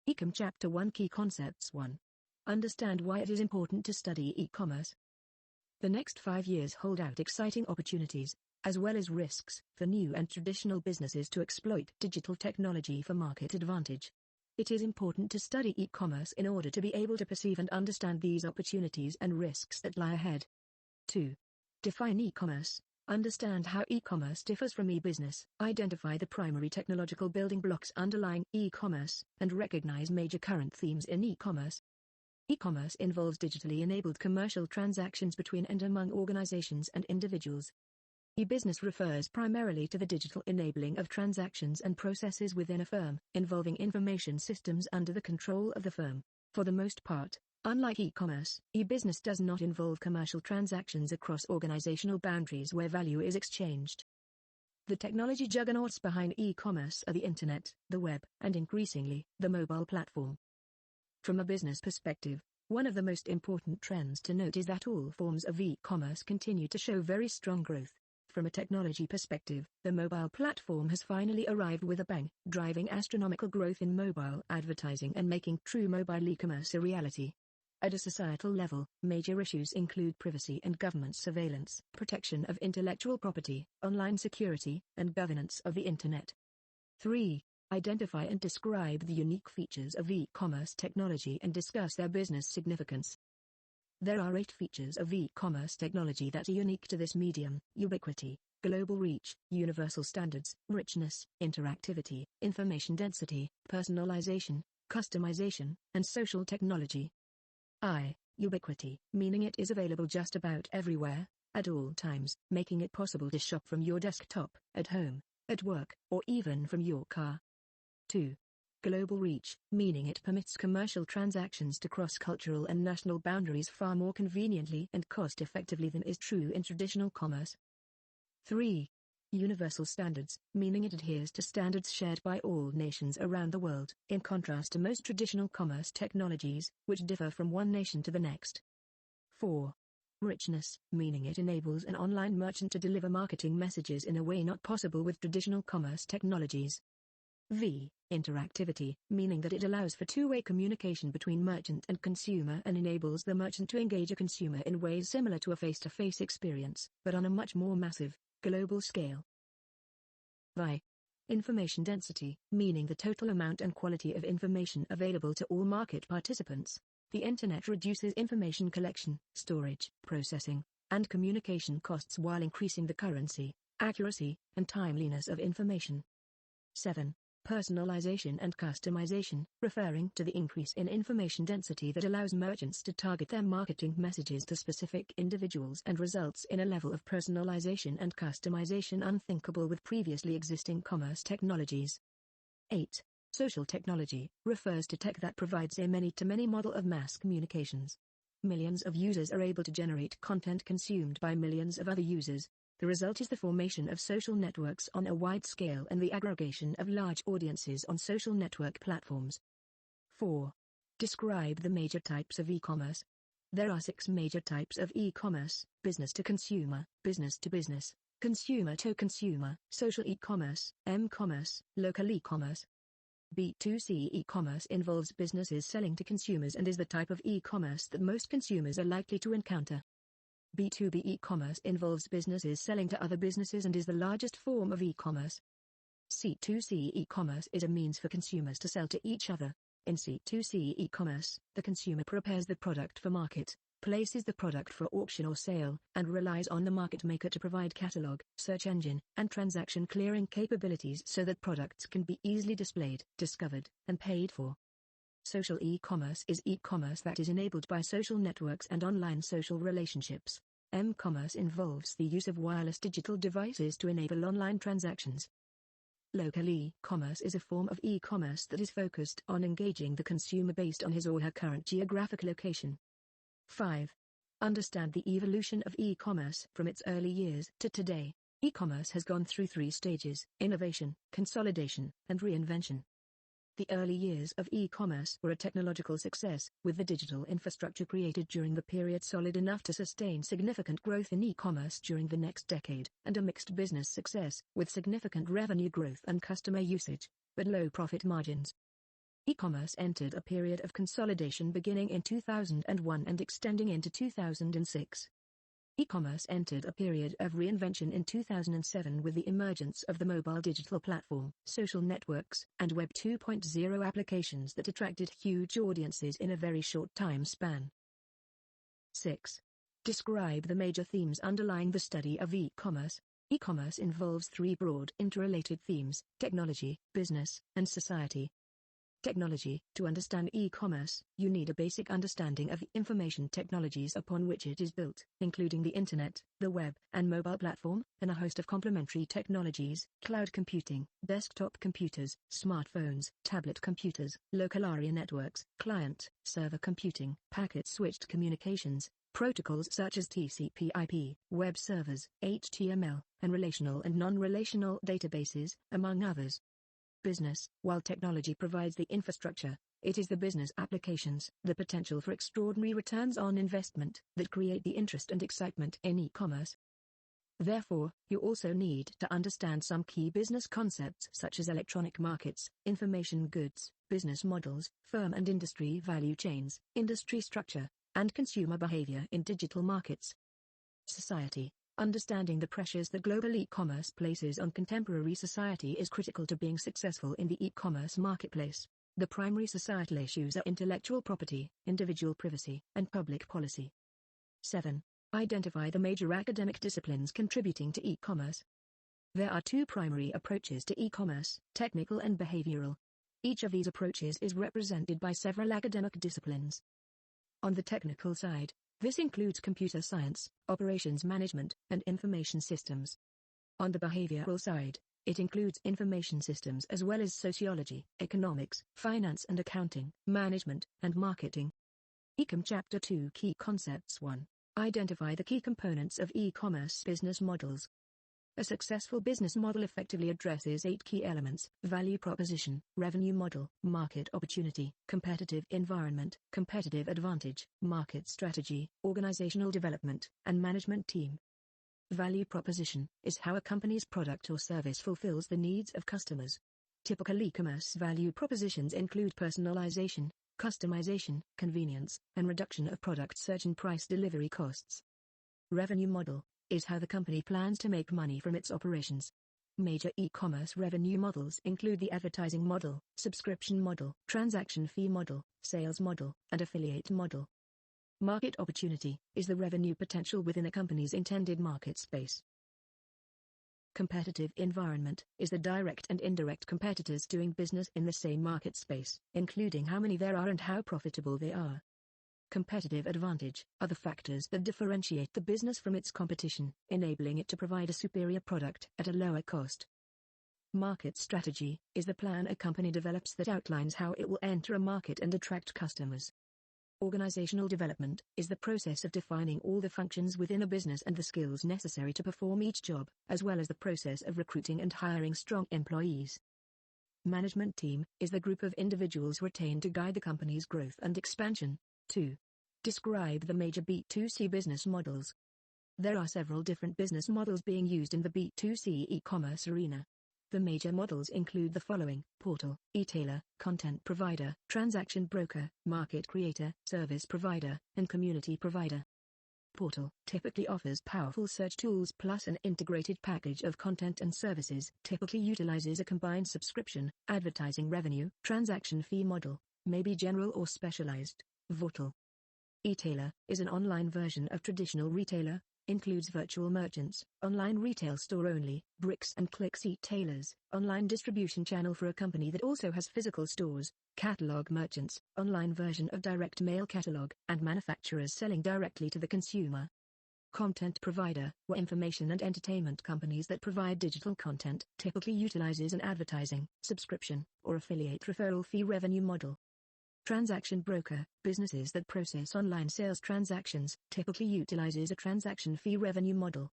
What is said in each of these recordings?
Ecom Chapter 1 Key Concepts 1. Understand why it is important to study e-commerce. The next 5 years hold out exciting opportunities, as well as risks, for new and traditional businesses to exploit digital technology for market advantage. It is important to study e-commerce in order to be able to perceive and understand these opportunities and risks that lie ahead. 2. Define e-commerce. Understand how e-commerce differs from e-business. Identify the primary technological building blocks underlying e-commerce, and recognize major current themes in e-commerce. E-commerce involves digitally enabled commercial transactions between and among organizations and individuals. E-business refers primarily to the digital enabling of transactions and processes within a firm, involving information systems under the control of the firm. For the most part, unlike e-commerce, e-business does not involve commercial transactions across organizational boundaries where value is exchanged. The technology juggernauts behind e-commerce are the internet, the web, and increasingly, the mobile platform. From a business perspective, one of the most important trends to note is that all forms of e-commerce continue to show very strong growth. From a technology perspective, the mobile platform has finally arrived with a bang, driving astronomical growth in mobile advertising and making true mobile e-commerce a reality. At a societal level, major issues include privacy and government surveillance, protection of intellectual property, online security, and governance of the Internet. 3. Identify and describe the unique features of e-commerce technology and discuss their business significance. There are 8 features of e-commerce technology that are unique to this medium: ubiquity, global reach, universal standards, richness, interactivity, information density, personalization, customization, and social technology. Ubiquity, meaning it is available just about everywhere, at all times, making it possible to shop from your desktop, at home, at work, or even from your car. 2. Global reach, meaning it permits commercial transactions to cross cultural and national boundaries far more conveniently and cost-effectively than is true in traditional commerce. 3. Universal standards, meaning it adheres to standards shared by all nations around the world, in contrast to most traditional commerce technologies, which differ from one nation to the next. 4. Richness, meaning it enables an online merchant to deliver marketing messages in a way not possible with traditional commerce technologies. Interactivity, meaning that it allows for two-way communication between merchant and consumer and enables the merchant to engage a consumer in ways similar to a face-to-face experience, but on a much more massive, global scale. Information density, meaning the total amount and quality of information available to all market participants. The Internet reduces information collection, storage, processing, and communication costs while increasing the currency, accuracy, and timeliness of information. 7. Personalization and customization, referring to the increase in information density that allows merchants to target their marketing messages to specific individuals and results in a level of personalization and customization unthinkable with previously existing commerce technologies. 8. Social technology, refers to tech that provides a many-to-many model of mass communications. Millions of users are able to generate content consumed by millions of other users. The result is the formation of social networks on a wide scale and the aggregation of large audiences on social network platforms. 4. Describe the major types of e-commerce. There are 6 major types of e-commerce: business to consumer, business to business, consumer to consumer, social e-commerce, m-commerce, local e-commerce. B2C e-commerce involves businesses selling to consumers and is the type of e-commerce that most consumers are likely to encounter. B2B e-commerce involves businesses selling to other businesses and is the largest form of e-commerce. C2C e-commerce is a means for consumers to sell to each other. In C2C e-commerce, the consumer prepares the product for market, places the product for auction or sale, and relies on the market maker to provide catalog, search engine, and transaction clearing capabilities so that products can be easily displayed, discovered, and paid for. Social e-commerce is e-commerce that is enabled by social networks and online social relationships. M-commerce involves the use of wireless digital devices to enable online transactions. Local e-commerce is a form of e-commerce that is focused on engaging the consumer based on his or her current geographic location. 5. Understand the evolution of e-commerce from its early years to today. E-commerce has gone through 3 stages: innovation, consolidation, and reinvention. The early years of e-commerce were a technological success, with the digital infrastructure created during the period solid enough to sustain significant growth in e-commerce during the next decade, and a mixed business success, with significant revenue growth and customer usage, but low profit margins. E-commerce entered a period of consolidation beginning in 2001 and extending into 2006. E-commerce entered a period of reinvention in 2007 with the emergence of the mobile digital platform, social networks, and Web 2.0 applications that attracted huge audiences in a very short time span. 6. Describe the major themes underlying the study of e-commerce. E-commerce involves three broad interrelated themes: technology, business, and society. Technology. To understand e-commerce, you need a basic understanding of the information technologies upon which it is built, including the internet, the web, and mobile platform, and a host of complementary technologies: cloud computing, desktop computers, smartphones, tablet computers, local area networks, client-server computing, packet-switched communications, protocols such as TCP/IP, web servers, HTML, and relational and non-relational databases, among others. Business. While technology provides the infrastructure, it is the business applications, the potential for extraordinary returns on investment, that create the interest and excitement in e-commerce. Therefore, you also need to understand some key business concepts such as electronic markets, information goods, business models, firm and industry value chains, industry structure, and consumer behavior in digital markets. Society. Understanding the pressures that global e-commerce places on contemporary society is critical to being successful in the e-commerce marketplace. The primary societal issues are intellectual property, individual privacy, and public policy. 7. Identify the major academic disciplines contributing to e-commerce. There are two primary approaches to e-commerce: technical and behavioral. Each of these approaches is represented by several academic disciplines. On the technical side, this includes computer science, operations management, and information systems. On the behavioral side, it includes information systems as well as sociology, economics, finance and accounting, management, and marketing. Ecom Chapter 2 Key Concepts 1. Identify the key components of e-commerce business models. A successful business model effectively addresses 8 key elements: value proposition, revenue model, market opportunity, competitive environment, competitive advantage, market strategy, organizational development, and management team. Value proposition is how a company's product or service fulfills the needs of customers. Typical e-commerce value propositions include personalization, customization, convenience, and reduction of product search and price delivery costs. Revenue model is how the company plans to make money from its operations. Major e-commerce revenue models include the advertising model, subscription model, transaction fee model, sales model, and affiliate model. Market opportunity is the revenue potential within a company's intended market space. Competitive environment is the direct and indirect competitors doing business in the same market space, including how many there are and how profitable they are. Competitive advantage are the factors that differentiate the business from its competition, enabling it to provide a superior product at a lower cost. Market strategy is the plan a company develops that outlines how it will enter a market and attract customers. Organizational development is the process of defining all the functions within a business and the skills necessary to perform each job, as well as the process of recruiting and hiring strong employees. Management team is the group of individuals retained to guide the company's growth and expansion. 2. Describe the major B2C business models. There are several different business models being used in the B2C e-commerce arena. The major models include the following: portal, e-tailer, content provider, transaction broker, market creator, service provider, and community provider. Portal typically offers powerful search tools plus an integrated package of content and services, typically utilizes a combined subscription, advertising revenue, transaction fee model, may be general or specialized. Portal. E-tailer is an online version of traditional retailer, includes virtual merchants, online retail store only, bricks and clicks e-tailers, online distribution channel for a company that also has physical stores, catalog merchants, online version of direct mail catalog, and manufacturers selling directly to the consumer. Content provider, were information and entertainment companies that provide digital content, typically utilizes an advertising, subscription, or affiliate referral fee revenue model. Transaction broker, businesses that process online sales transactions, typically utilizes a transaction fee revenue model.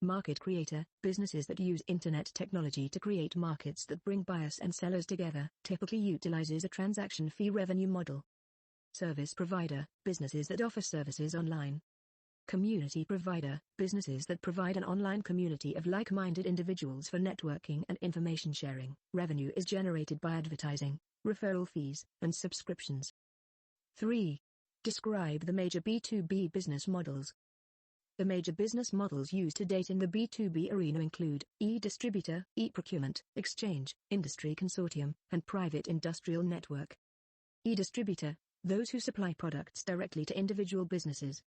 Market creator, businesses that use internet technology to create markets that bring buyers and sellers together, typically utilizes a transaction fee revenue model. Service provider, businesses that offer services online. Community provider, businesses that provide an online community of like-minded individuals for networking and information sharing. Revenue is generated by advertising. referral fees, and subscriptions. 3. Describe the major B2B business models. The major business models used to date in the B2B arena include e-distributor, e-procurement, exchange, industry consortium, and private industrial network. E-distributor, those who supply products directly to individual businesses.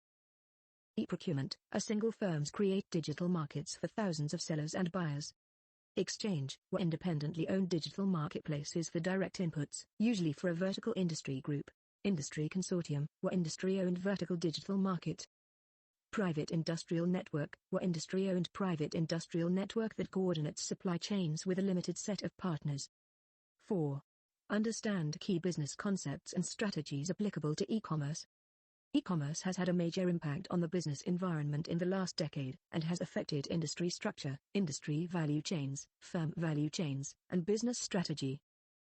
E-procurement, a single firms create digital markets for thousands of sellers and buyers. Exchange, were independently owned digital marketplaces for direct inputs, usually for a vertical industry group. Industry consortium, were industry-owned vertical digital market. Private industrial network, were industry-owned private industrial network that coordinates supply chains with a limited set of partners. 4. Understand key business concepts and strategies applicable to e-commerce. E-commerce has had a major impact on the business environment in the last decade, and has affected industry structure, industry value chains, firm value chains, and business strategy.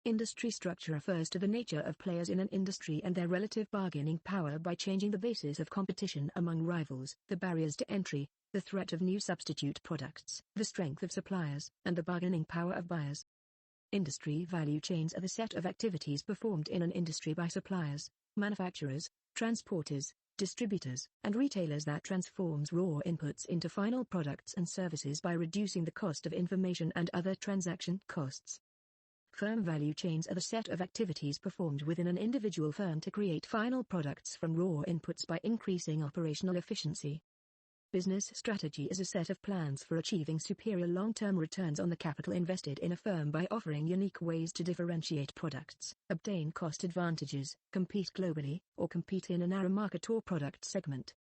Industry structure refers to the nature of players in an industry and their relative bargaining power by changing the basis of competition among rivals, the barriers to entry, the threat of new substitute products, the strength of suppliers, and the bargaining power of buyers. Industry value chains are the set of activities performed in an industry by suppliers, manufacturers, transporters, distributors, and retailers that transforms raw inputs into final products and services by reducing the cost of information and other transaction costs. Firm value chains are the set of activities performed within an individual firm to create final products from raw inputs by increasing operational efficiency. Business strategy is a set of plans for achieving superior long-term returns on the capital invested in a firm by offering unique ways to differentiate products, obtain cost advantages, compete globally, or compete in a narrow market or product segment.